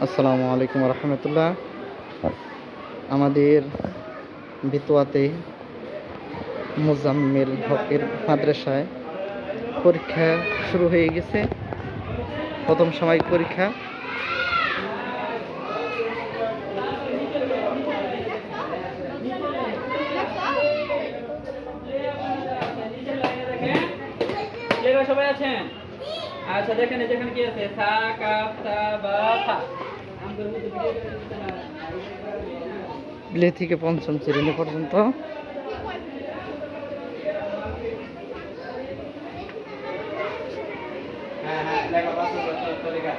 আসসালামু আলাইকুম রহমতুল্লাহ। আমাদের বিতোয়াতে মোজাম্মেল হকের মাদ্রাসায় পরীক্ষা শুরু হয়ে গেছে। প্রথম সাময়িক পরীক্ষা। সবাই আছেন? আচ্ছা দেখেন যেখানে কি আছে সা কাফ তা বা থা প্লে থেকে পঞ্চম শ্রেণী পর্যন্ত। হ্যাঁ হ্যাঁ লেখা বাস তরিকা